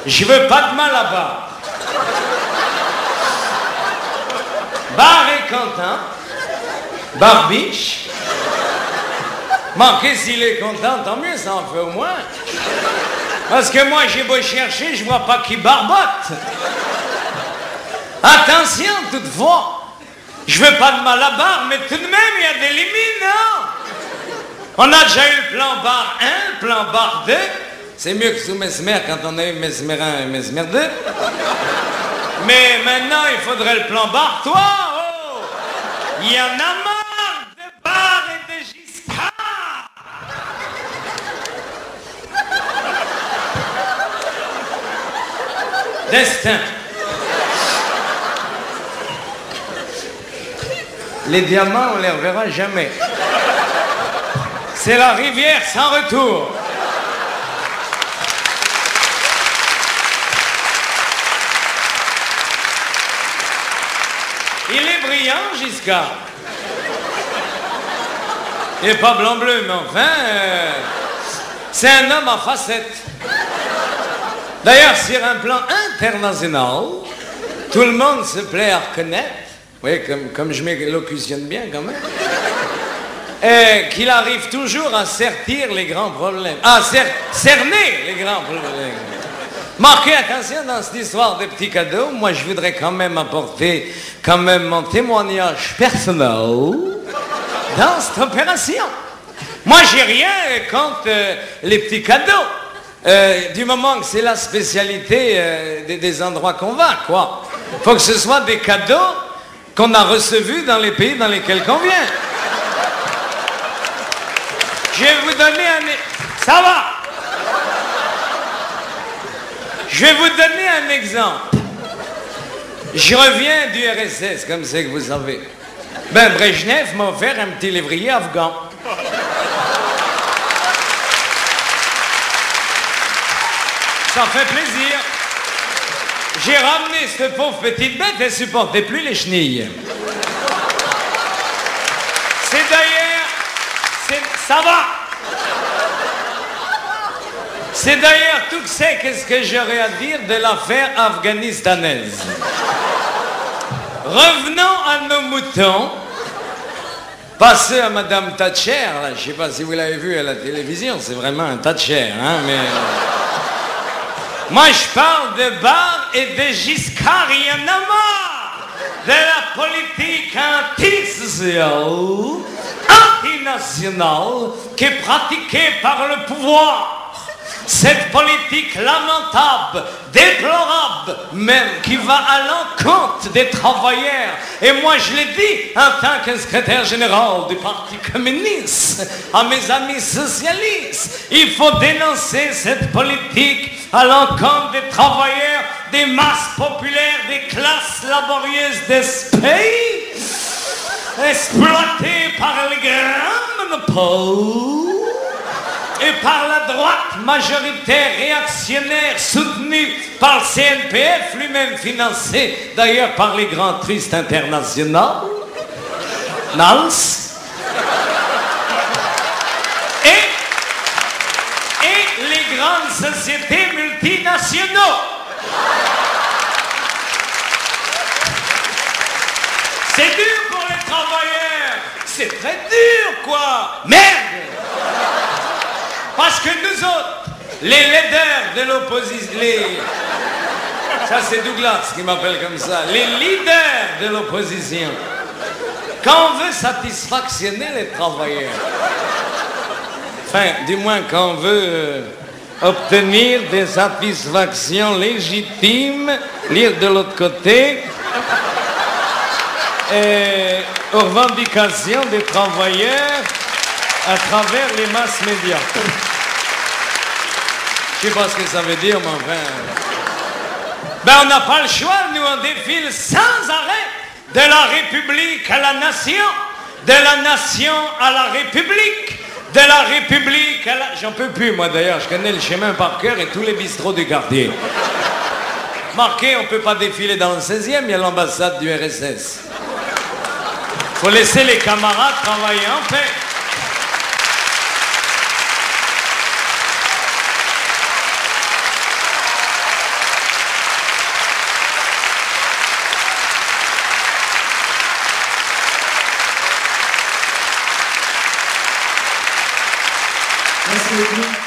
Je veux pas de Malabar. Bar est content. Barbiche. Manqué s'il est content, tant mieux, ça en fait au moins. Parce que moi, j'ai beau chercher, je vois pas qui barbote. Attention, toutefois. Je veux pas de Malabar, mais tout de même, il y a des limites, non? On a déjà eu le plan bar 1, le plan bar 2. C'est mieux que sous Mesmer quand on a eu Mesmer 1 et Mesmer 2. Mais maintenant, il faudrait le plan bar 3. Oh! Il y en a marre de bar et de Giscard. Destin. Les diamants, on les reverra jamais. C'est la rivière sans retour. Il est brillant, Giscard. Il n'est pas blanc-bleu, mais enfin, c'est un homme en facettes. D'ailleurs, sur un plan international, tout le monde se plaît à reconnaître, oui, comme je m'élocutionne bien quand même, qu'il arrive toujours à sertir les grands problèmes. Ah, cerner les grands problèmes. Marquez attention dans cette histoire des petits cadeaux. Moi, je voudrais quand même apporter mon témoignage personnel dans cette opération. Moi, j'ai rien contre les petits cadeaux. Du moment que c'est la spécialité des endroits qu'on va, quoi. Faut que ce soit des cadeaux qu'on a reçus dans les pays dans lesquels on vient. Je vais vous donner Ça va? Je vais vous donner un exemple. Je reviens du RSS, comme c'est que vous savez. Ben, Brejnev m'a offert un petit lévrier afghan. Ça fait plaisir. J'ai ramené cette pauvre petite bête, elle ne supportait plus les chenilles. C'est d'ailleurs... Ça va. C'est d'ailleurs tout que c'est qu'est-ce que j'aurais à dire de l'affaire afghanistanaise. Revenons à nos moutons. Passez à Madame Thatcher, là, je ne sais pas si vous l'avez vu à la télévision, c'est vraiment un Thatcher, hein, mais... Moi, je parle de bar et de Giscard, il y en a marre de la politique antisociale, antinationale, qui est pratiquée par le pouvoir. Cette politique lamentable, déplorable même, qui va à l'encontre des travailleurs. Et moi, je l'ai dit en tant que secrétaire général du Parti communiste à mes amis socialistes. Il faut dénoncer cette politique à l'encontre des travailleurs, des masses populaires, des classes laborieuses de ce pays, exploitées par les grands monopoles et par la droite majoritaire réactionnaire soutenue par le CNPF, lui-même financé d'ailleurs par les grands tristes internationaux, NALS, et les grandes sociétés multinationaux. C'est dur pour les travailleurs, c'est très dur quoi, merde. Parce que nous autres, les leaders de l'opposition, ça c'est Douglas qui m'appelle comme ça, les leaders de l'opposition, quand on veut satisfactionner les travailleurs, enfin, du moins quand on veut obtenir des satisfactions légitimes, lire de l'autre côté, et aux revendications des travailleurs à travers les masses médias. Je ne sais pas ce que ça veut dire, mais enfin... Ben, on n'a pas le choix, nous, on défile sans arrêt de la République à la nation, de la nation à la République, de la République à la... J'en peux plus, moi, d'ailleurs, je connais le chemin par cœur et tous les bistrots du quartier. Marqué, on ne peut pas défiler dans le 16e, il y a l'ambassade du RSS. Faut laisser les camarades travailler en paix. Merci beaucoup.